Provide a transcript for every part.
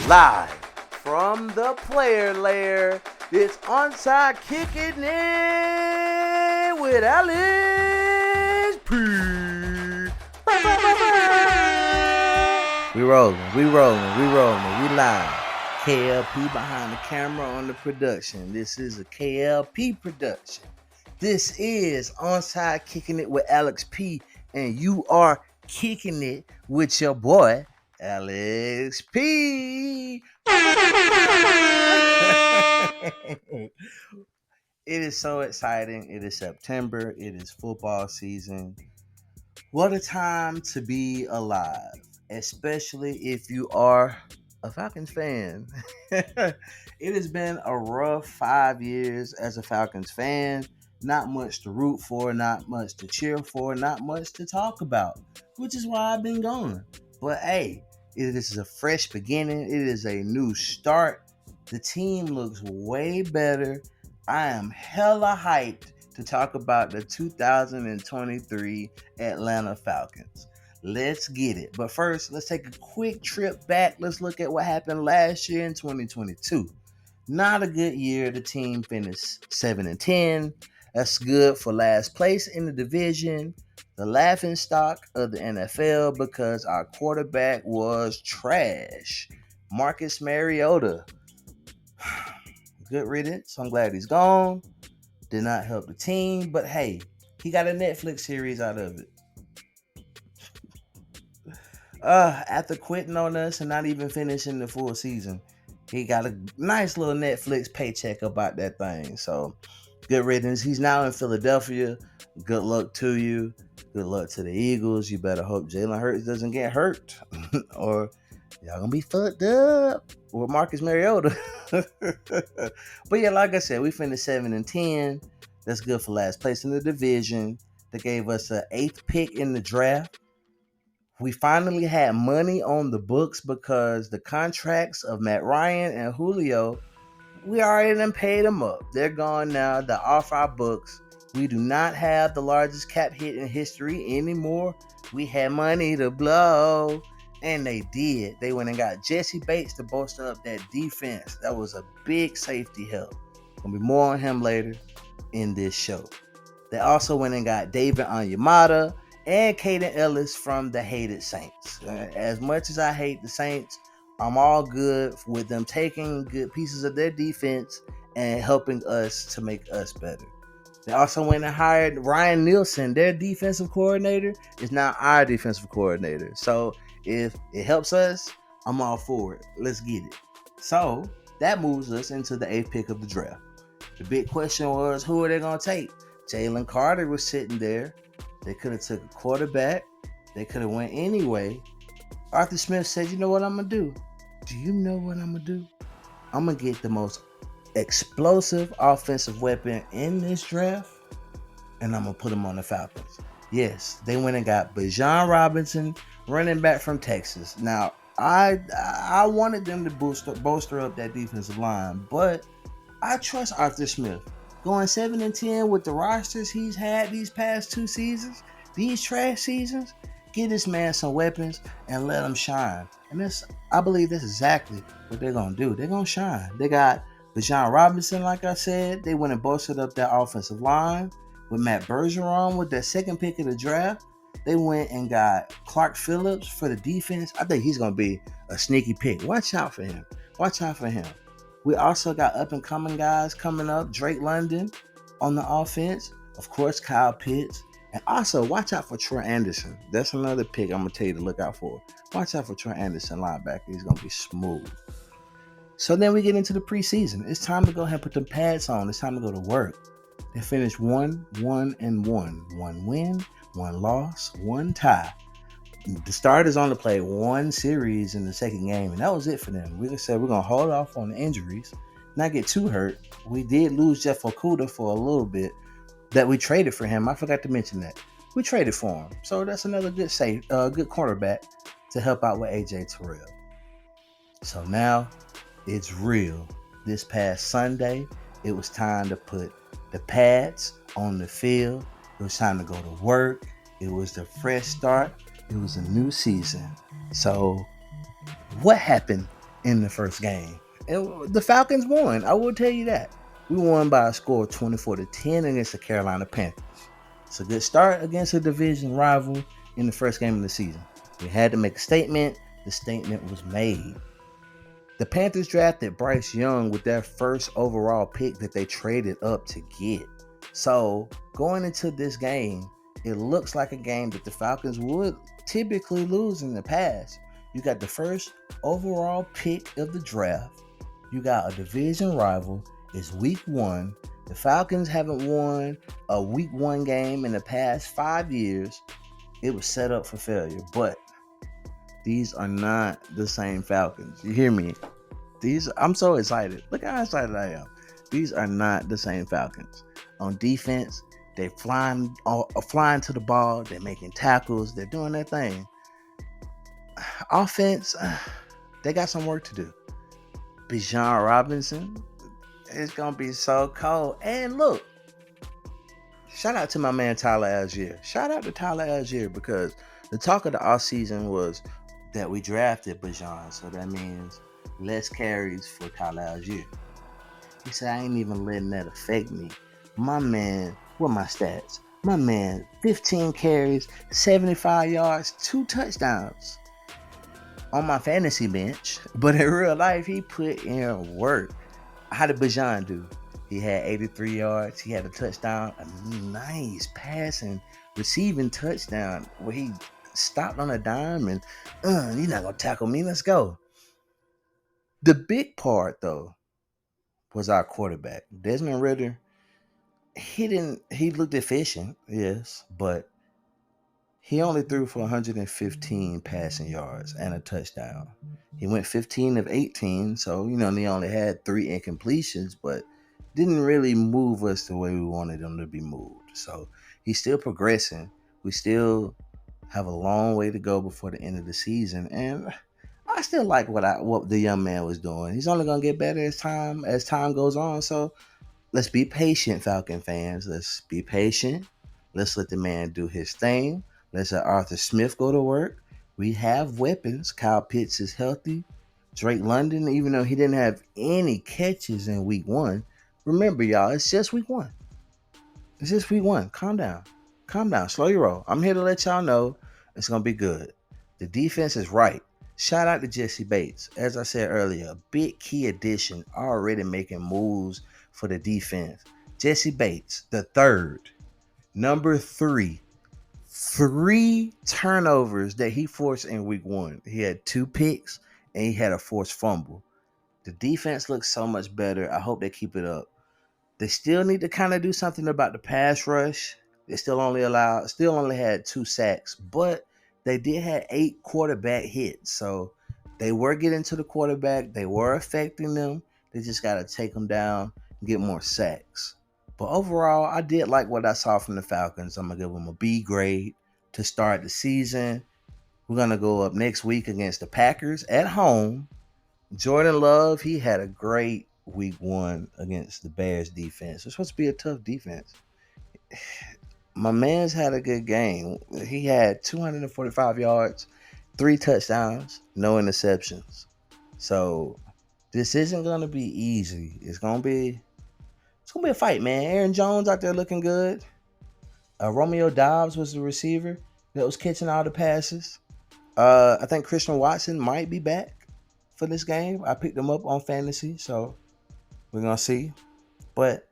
Live from the player lair, it's Onside Kickin in with Alex P. We rolling, we live. K.L.P behind the camera on the production. This is a K.L.P production. This is Onside Kicking It with Alex P, and you are kicking it with your boy, Alex P. It is so exciting. It is September. It is football season. What a time to be alive, especially if you are a Falcons fan. It has been a rough 5 years as a Falcons fan. Not much to root for, not much to cheer for, not much to talk about, which is why I've been gone. But hey, this is a fresh beginning. It is a new start. The team looks way better. I am hella hyped to talk about the 2023 Atlanta Falcons. Let's get it. But first, let's take a quick trip back. Let's look at what happened last year in 2022. Not a good year. The team finished 7-10. That's good for last place in the division. The laughing stock of the NFL because our quarterback was trash. Marcus Mariota. Good riddance. I'm glad he's gone. Did not help the team, but hey, he got a Netflix series out of it. After quitting on us and not even finishing the full season, he got a nice little Netflix paycheck about that thing. So, good riddance. He's now in Philadelphia. Good luck to you. Good luck to the Eagles. You better hope Jalen Hurts doesn't get hurt, or y'all gonna be fucked up with Marcus Mariota. But yeah, like I said, we finished 7-10. That's good for last place in the division. They gave us an 8th pick in the draft. We finally had money on the books because the contracts of Matt Ryan and Julio, we already done paid them up. They're gone now. They're off our books. We do not have the largest cap hit in history anymore. We had money to blow. And they did. They went and got Jesse Bates to bolster up that defense. That was a big safety help. Gonna be more on him later in this show. They also went and got David Onyemata and Caden Ellis from the hated Saints. As much as I hate the Saints, I'm all good with them taking good pieces of their defense and helping us to make us better. They also went and hired Ryan Nielsen. Their defensive coordinator is now our defensive coordinator. So if it helps us, I'm all for it. Let's get it. So that moves us into the 8th pick of the draft. The big question was, who are they going to take? Jalen Carter was sitting there. They could have took a quarterback. They could have went anyway. Arthur Smith said, you know what I'm going to do? Do you know what I'm going to do? I'm going to get the most explosive offensive weapon in this draft, and I'm going to put him on the Falcons. Yes, they went and got Bijan Robinson, running back from Texas. Now, I wanted them to bolster up that defensive line, but I trust Arthur Smith. Going 7-10 with the rosters he's had these past 2 seasons, these trash seasons, give this man some weapons and let him shine. And I believe that's exactly what they're going to do. They're going to shine. They got Bijan Robinson, like I said. They went and bolstered up that offensive line with Matt Bergeron with that 2nd pick of the draft. They went and got Clark Phillips for the defense. I think he's going to be a sneaky pick. Watch out for him. We also got up-and-coming guys coming up. Drake London on the offense. Of course, Kyle Pitts. And also, watch out for Troy Anderson. That's another pick I'm going to tell you to look out for. Watch out for Troy Anderson, linebacker. He's going to be smooth. So then we get into the preseason. It's time to go ahead and put the pads on. It's time to go to work. They finished 1-1-1. 1 win, 1 loss, 1 tie. The starters only played 1 series in the 2nd game, and that was it for them. We just said we're going to hold off on the injuries, not get too hurt. We did lose Jeff Okudah for a little bit that we traded for him. I forgot to mention that. We traded for him. So that's another good cornerback to help out with A.J. Terrell. So now it's real. This past Sunday, it was time to put the pads on the field. It was time to go to work. It was the fresh start. It was a new season. So what happened in the first game. And the Falcons won. I will tell you that. We won by a score of 24-10 against the Carolina Panthers. It's a good start against a division rival in the first game of the season. We had to make a statement. The statement was made. The Panthers drafted Bryce Young with their first overall pick that they traded up to get. So going into this game, it looks like a game that the Falcons would typically lose in the past. You got the first overall pick of the draft. You got a division rival. It's week 1. The Falcons haven't won a week 1 game in the past 5 years. It was set up for failure. But these are not the same Falcons. You hear me? I'm so excited. Look how excited I am. These are not the same Falcons. On defense, they're flying to the ball. They're making tackles. They're doing their thing. Offense, they got some work to do. Bijan Robinson, it's going to be so cold. And look, shout out to my man Tyler Allgeier. Shout out to Tyler Allgeier because the talk of the offseason was that we drafted Bijan. So that means less carries for Tyler Allgeier. He said, I ain't even letting that affect me. My man, what my stats? My man, 15 carries, 75 yards, 2 touchdowns on my fantasy bench. But in real life, he put in work. How did Bijan do? He had 83 yards. He had a touchdown, a nice passing, receiving touchdown where he stopped on a dime and, you're not going to tackle me. Let's go. The big part, though, was our quarterback. Desmond Ridder, he looked efficient, yes, but he only threw for 115 passing yards and a touchdown. He went 15 of 18, so, he only had 3 incompletions, but didn't really move us the way we wanted him to be moved. So he's still progressing. We still have a long way to go before the end of the season, and I still like what the young man was doing. He's only gonna get better as time goes on. So let's be patient, Falcon fans. Let's be patient. Let's let the man do his thing. Let's let Arthur Smith go to work. We have weapons. Kyle Pitts is healthy. Drake London, even though he didn't have any catches in week 1, remember, y'all, it's just week 1. It's just week 1. Calm down. Slow your roll. I'm here to let y'all know it's gonna be good. The defense is right. Shout out to Jesse Bates. As I said earlier, a big key addition, already making moves for the defense. Jesse Bates, the third, number 3, 3 turnovers that he forced in week 1. He had 2 picks and he had a forced fumble. The defense looks so much better. I hope they keep it up. They still need to kind of do something about the pass rush. They still only had 2 sacks, but they did have 8 quarterback hits. So they were getting to the quarterback. They were affecting them. They just got to take them down and get more sacks. But overall, I did like what I saw from the Falcons. I'm going to give them a B grade to start the season. We're going to go up next week against the Packers at home. Jordan Love, he had a great week 1 against the Bears defense. It's supposed to be a tough defense. My man's had a good game. He had 245 yards, 3 touchdowns, no interceptions. So this isn't going to be easy. It's going to be a fight, man. Aaron Jones out there looking good. Romeo Dobbs was the receiver that was catching all the passes. I think Christian Watson might be back for this game. I picked him up on fantasy, so we're going to see. But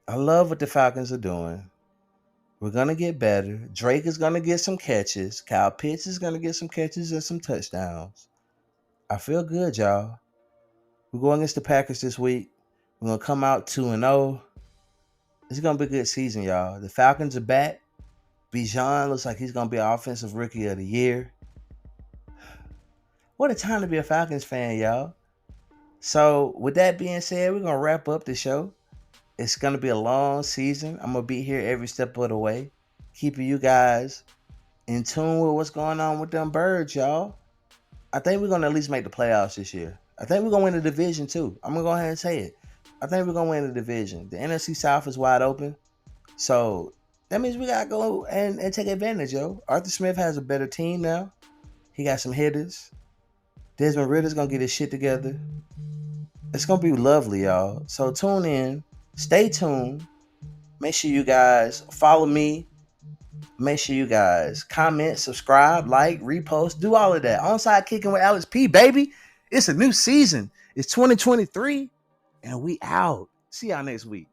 I love what the Falcons are doing. We're going to get better. Drake is going to get some catches. Kyle Pitts is going to get some catches and some touchdowns. I feel good, y'all. We're going against the Packers this week. We're going to come out 2-0. It's going to be a good season, y'all. The Falcons are back. Bijan looks like he's going to be Offensive Rookie of the Year. What a time to be a Falcons fan, y'all. So, with that being said, we're going to wrap up the show. It's going to be a long season. I'm going to be here every step of the way, keeping you guys in tune with what's going on with them birds, y'all. I think we're going to at least make the playoffs this year. I think we're going to win the division, too. I'm going to go ahead and say it. I think we're going to win the division. The NFC South is wide open. So, that means we got to go and take advantage, yo. Arthur Smith has a better team now. He got some hitters. Desmond Ritter's gonna get his shit together. It's gonna be lovely, y'all. So tune in, stay tuned. Make sure you guys follow me. Make sure you guys comment, subscribe, like, repost, do all of that. Onside Kicking with Alex P, baby. It's a new season. It's 2023, and we out. See y'all next week.